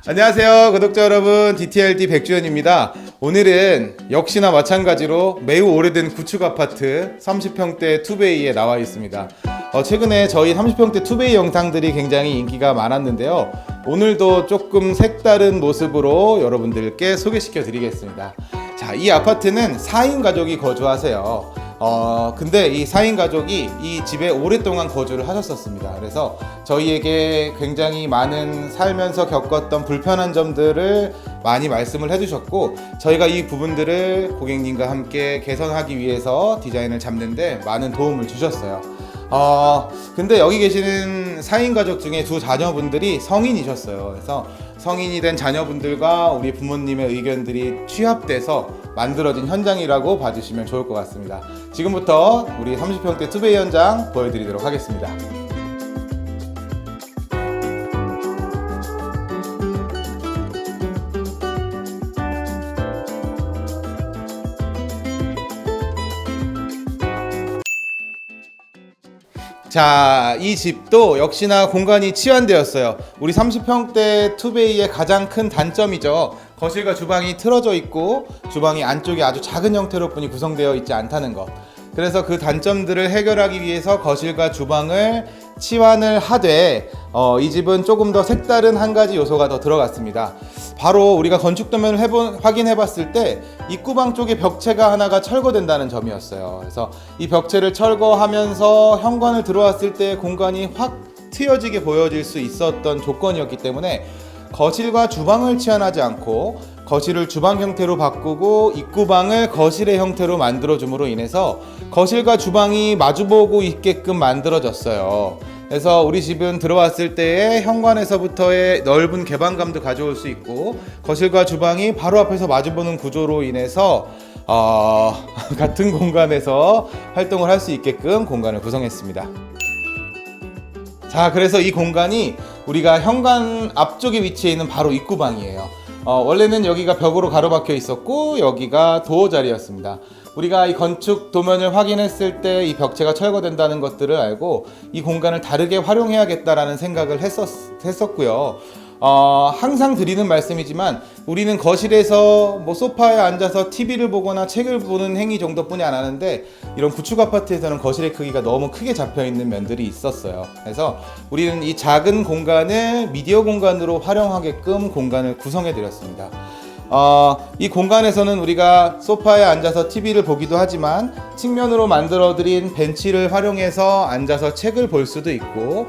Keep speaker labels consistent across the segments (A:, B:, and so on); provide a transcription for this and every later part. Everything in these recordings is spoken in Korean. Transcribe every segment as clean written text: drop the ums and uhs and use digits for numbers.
A: 안녕하세요 구독자 여러분, DTLD 백주현입니다. 오늘은 역시나 마찬가지로 매우 오래된 구축 아파트 30평대 투베이에 나와 있습니다. 최근에 저희 30평대 투베이 영상들이 굉장히 인기가 많았는데요, 오늘도 조금 색다른 모습으로 여러분들께 소개시켜 드리겠습니다. 자, 이 아파트는 4인 가족이 거주하세요. 근데 이 4인 가족이 이 집에 오랫동안 거주를 하셨었습니다. 그래서 저희에게 굉장히 많은 살면서 겪었던 불편한 점들을 많이 말씀을 해주셨고, 저희가 이 부분들을 고객님과 함께 개선하기 위해서 디자인을 잡는데 많은 도움을 주셨어요. 근데 여기 계시는 4인 가족 중에 두 자녀분들이 성인이셨어요. 그래서 성인이 된 자녀분들과 우리 부모님의 의견들이 취합돼서 만들어진 현장이라고 봐주시면 좋을 것 같습니다. 지금부터 우리 30평대 투베이 현장 보여드리도록 하겠습니다. 자, 이 집도 역시나 공간이 치환되었어요. 우리 30평대 투베이의 가장 큰 단점이죠. 거실과 주방이 틀어져 있고 주방이 안쪽에 아주 작은 형태로 뿐이 구성되어 있지 않다는 것. 그래서 그 단점들을 해결하기 위해서 거실과 주방을 치환을 하되 이 집은 조금 더 색다른 한 가지 요소가 더 들어갔습니다. 바로 우리가 건축 도면을 확인해 봤을 때 입구방 쪽에 벽체가 하나가 철거된다는 점이었어요. 그래서 이 벽체를 철거하면서 현관을 들어왔을 때 공간이 확 트여지게 보여질 수 있었던 조건이었기 때문에 거실과 주방을 치환하지 않고 거실을 주방 형태로 바꾸고 입구방을 거실의 형태로 만들어줌으로 인해서 거실과 주방이 마주보고 있게끔 만들어졌어요. 그래서 우리 집은 들어왔을 때의 현관에서부터의 넓은 개방감도 가져올 수 있고, 거실과 주방이 바로 앞에서 마주보는 구조로 인해서 같은 공간에서 활동을 할 수 있게끔 공간을 구성했습니다. 자, 그래서 이 공간이 우리가 현관 앞쪽에 위치해 있는 바로 입구방이에요. 원래는 여기가 벽으로 가로막혀 있었고 여기가 도어 자리였습니다. 우리가 이 건축 도면을 확인했을 때 이 벽체가 철거된다는 것들을 알고 이 공간을 다르게 활용해야겠다라는 생각을 했었고요. 항상 드리는 말씀이지만 우리는 거실에서 소파에 앉아서 TV를 보거나 책을 보는 행위 정도뿐이 안 하는데, 이런 구축 아파트에서는 거실의 크기가 너무 크게 잡혀 있는 면들이 있었어요. 그래서 우리는 이 작은 공간을 미디어 공간으로 활용하게끔 공간을 구성해 드렸습니다. 이 공간에서는 우리가 소파에 앉아서 TV를 보기도 하지만 측면으로 만들어드린 벤치를 활용해서 앉아서 책을 볼 수도 있고,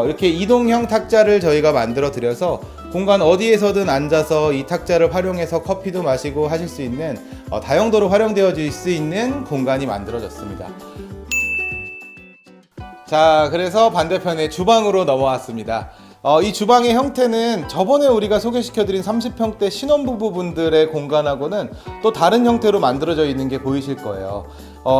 A: 이렇게 이동형 탁자를 저희가 만들어 드려서 공간 어디에서든 앉아서 이 탁자를 활용해서 커피도 마시고 하실 수 있는 다용도로 활용되어질 수 있는 공간이 만들어졌습니다. 자, 그래서 반대편에 주방으로 넘어왔습니다. 이 주방의 형태는 저번에 우리가 소개시켜드린 30평대 신혼부부분들의 공간하고는 또 다른 형태로 만들어져 있는 게 보이실 거예요.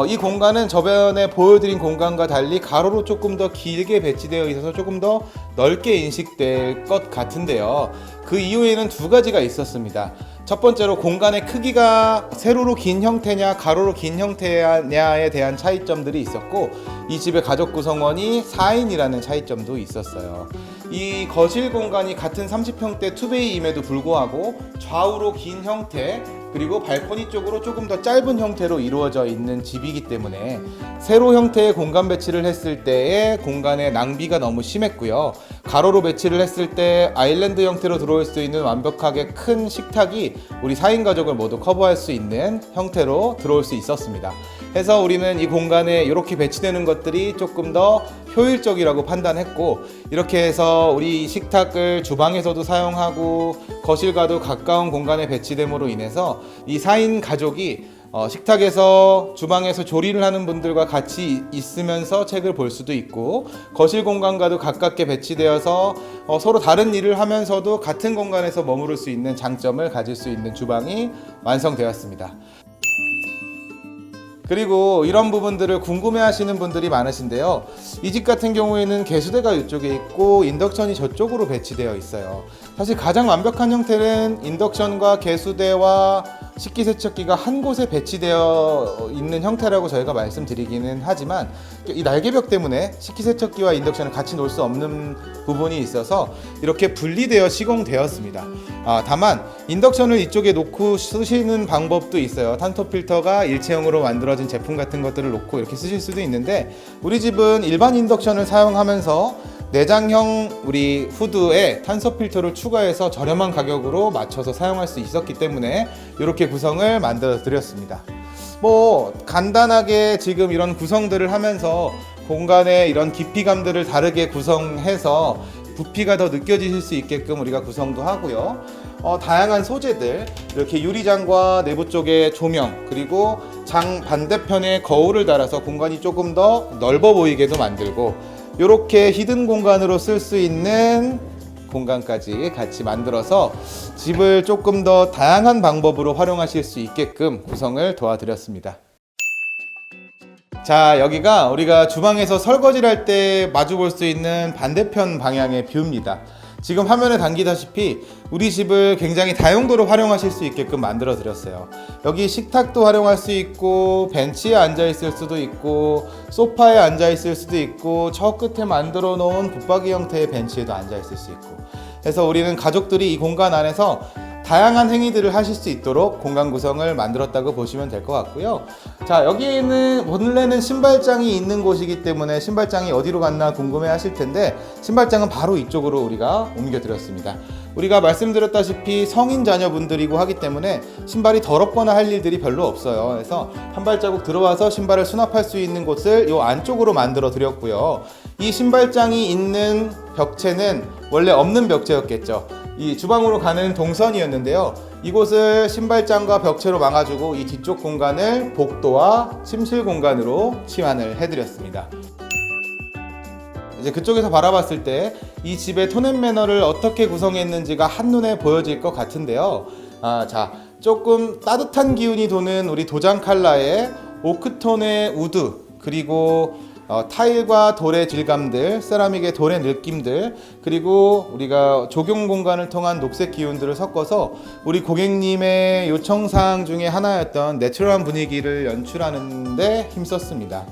A: 이 공간은 저번에 보여드린 공간과 달리 가로로 조금 더 길게 배치되어 있어서 조금 더 넓게 인식될 것 같은데요, 그 이유에는 두 가지가 있었습니다. 첫 번째로 공간의 크기가 세로로 긴 형태냐 가로로 긴 형태냐에 대한 차이점들이 있었고, 이 집의 가족 구성원이 4인이라는 차이점도 있었어요. 이 거실 공간이 같은 30평대 투베이임에도 불구하고 좌우로 긴 형태, 그리고 발코니 쪽으로 조금 더 짧은 형태로 이루어져 있는 집이기 때문에 세로 형태의 공간 배치를 했을 때의 공간의 낭비가 너무 심했고요. 가로로 배치를 했을 때 아일랜드 형태로 들어올 수 있는 완벽하게 큰 식탁이 우리 4인 가족을 모두 커버할 수 있는 형태로 들어올 수 있었습니다. 해서 우리는 이 공간에 이렇게 배치되는 것들이 조금 더 효율적이라고 판단했고, 이렇게 해서 우리 식탁을 주방에서도 사용하고 거실과도 가까운 공간에 배치됨으로 인해서 이 4인 가족이 식탁에서 주방에서 조리를 하는 분들과 같이 있으면서 책을 볼 수도 있고, 거실 공간과도 가깝게 배치되어서 서로 다른 일을 하면서도 같은 공간에서 머무를 수 있는 장점을 가질 수 있는 주방이 완성되었습니다. 그리고 이런 부분들을 궁금해 하시는 분들이 많으신데요. 이 집 같은 경우에는 개수대가 이쪽에 있고 인덕션이 저쪽으로 배치되어 있어요. 사실 가장 완벽한 형태는 인덕션과 개수대와 식기세척기가 한 곳에 배치되어 있는 형태라고 저희가 말씀드리기는 하지만 이 날개벽 때문에 식기세척기와 인덕션을 같이 놓을 수 없는 부분이 있어서 이렇게 분리되어 시공되었습니다. 다만 인덕션을 이쪽에 놓고 쓰시는 방법도 있어요. 탄소 필터가 일체형으로 만들어진 제품 같은 것들을 놓고 이렇게 쓰실 수도 있는데, 우리 집은 일반 인덕션을 사용하면서 내장형 우리 후드에 탄소 필터를 추가해서 저렴한 가격으로 맞춰서 사용할 수 있었기 때문에 이렇게 구성을 만들어 드렸습니다. 뭐 간단하게 지금 이런 구성들을 하면서 공간의 이런 깊이감들을 다르게 구성해서 부피가 더 느껴지실 수 있게끔 우리가 구성도 하고요. 다양한 소재들, 이렇게 유리장과 내부 쪽에 조명, 그리고 장 반대편에 거울을 달아서 공간이 조금 더 넓어 보이게도 만들고, 이렇게 히든 공간으로 쓸 수 있는 공간까지 같이 만들어서 집을 조금 더 다양한 방법으로 활용하실 수 있게끔 구성을 도와드렸습니다. 자, 여기가 우리가 주방에서 설거지를 할 때 마주 볼 수 있는 반대편 방향의 뷰입니다. 지금 화면에 담기다시피 우리 집을 굉장히 다용도로 활용하실 수 있게끔 만들어 드렸어요. 여기 식탁도 활용할 수 있고, 벤치에 앉아 있을 수도 있고, 소파에 앉아 있을 수도 있고, 저 끝에 만들어 놓은 붙박이 형태의 벤치에도 앉아 있을 수 있고, 그래서 우리는 가족들이 이 공간 안에서 다양한 행위들을 하실 수 있도록 공간 구성을 만들었다고 보시면 될 것 같고요. 자, 여기에는 원래는 신발장이 있는 곳이기 때문에 신발장이 어디로 갔나 궁금해 하실 텐데, 신발장은 바로 이쪽으로 우리가 옮겨 드렸습니다. 우리가 말씀드렸다시피 성인 자녀분들이고 하기 때문에 신발이 더럽거나 할 일들이 별로 없어요. 그래서 한 발자국 들어와서 신발을 수납할 수 있는 곳을 이 안쪽으로 만들어 드렸고요. 이 신발장이 있는 벽체는 원래 없는 벽체였겠죠. 이 주방으로 가는 동선이었는데요. 이곳을 신발장과 벽체로 막아주고 이 뒤쪽 공간을 복도와 침실 공간으로 치환을 해드렸습니다. 이제 그쪽에서 바라봤을 때 이 집의 톤 앤 매너를 어떻게 구성했는지가 한눈에 보여질 것 같은데요. 자, 조금 따뜻한 기운이 도는 우리 도장 컬러의 오크톤의 우드, 그리고 타일과 돌의 질감들, 세라믹의 돌의 느낌들, 그리고 우리가 조경 공간을 통한 녹색 기운들을 섞어서 우리 고객님의 요청사항 중에 하나였던 내추럴한 분위기를 연출하는 데 힘썼습니다.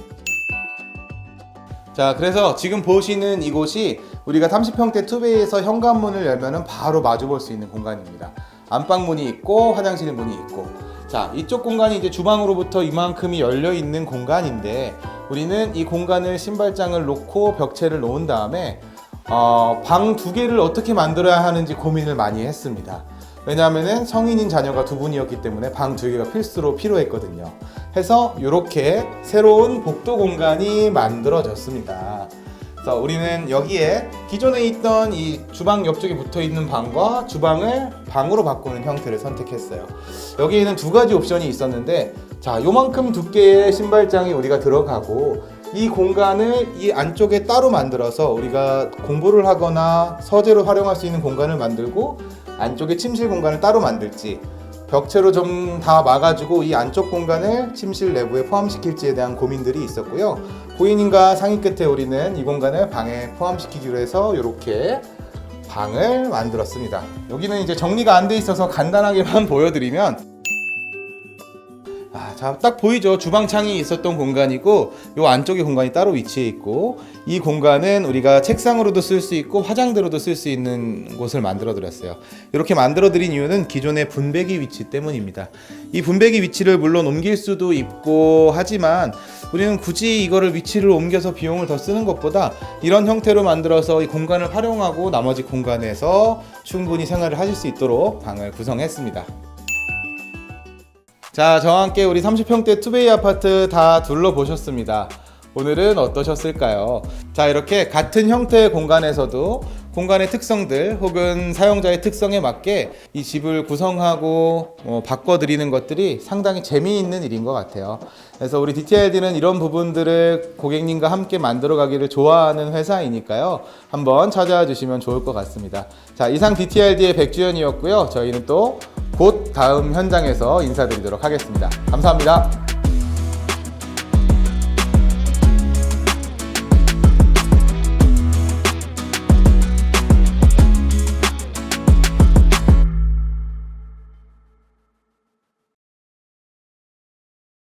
A: 자, 그래서 지금 보시는 이곳이 우리가 30평대 투베이에서 현관문을 열면 바로 마주 볼 수 있는 공간입니다. 안방문이 있고 화장실 문이 있고, 자, 이쪽 공간이 이제 주방으로부터 이만큼이 열려 있는 공간인데, 우리는 이 공간을 신발장을 놓고 벽체를 놓은 다음에 방 두 개를 어떻게 만들어야 하는지 고민을 많이 했습니다. 왜냐하면 성인인 자녀가 두 분이었기 때문에 방 두 개가 필수로 필요했거든요. 해서 이렇게 새로운 복도 공간이 만들어졌습니다. 그래서 우리는 여기에 기존에 있던 이 주방 옆쪽에 붙어 있는 방과 주방을 방으로 바꾸는 형태를 선택했어요. 여기에는 두 가지 옵션이 있었는데, 자, 요만큼 두께의 신발장이 우리가 들어가고, 이 공간을 이 안쪽에 따로 만들어서 우리가 공부를 하거나 서재로 활용할 수 있는 공간을 만들고, 안쪽에 침실 공간을 따로 만들지, 벽체로 좀 다 막아주고 이 안쪽 공간을 침실 내부에 포함시킬지에 대한 고민들이 있었고요. 고객님과 상의 끝에 우리는 이 공간을 방에 포함시키기로 해서 이렇게 방을 만들었습니다. 여기는 이제 정리가 안 돼 있어서 간단하게만 보여드리면, 자, 딱 보이죠? 주방창이 있었던 공간이고, 요 안쪽에 공간이 따로 위치해 있고, 이 공간은 우리가 책상으로도 쓸 수 있고 화장대로도 쓸 수 있는 곳을 만들어 드렸어요. 이렇게 만들어 드린 이유는 기존의 분배기 위치 때문입니다. 이 분배기 위치를 물론 옮길 수도 있고 하지만, 우리는 굳이 이거를 위치를 옮겨서 비용을 더 쓰는 것보다 이런 형태로 만들어서 이 공간을 활용하고 나머지 공간에서 충분히 생활을 하실 수 있도록 방을 구성했습니다. 자, 저와 함께 우리 30평대 투베이 아파트 다 둘러보셨습니다. 오늘은 어떠셨을까요? 자, 이렇게 같은 형태의 공간에서도 공간의 특성들 혹은 사용자의 특성에 맞게 이 집을 구성하고 바꿔드리는 것들이 상당히 재미있는 일인 것 같아요. 그래서 우리 DTLD는 이런 부분들을 고객님과 함께 만들어가기를 좋아하는 회사이니까요. 한번 찾아와 주시면 좋을 것 같습니다. 자, 이상 DTLD의 백주연이었고요. 저희는 또 곧 다음 현장에서 인사드리도록 하겠습니다. 감사합니다.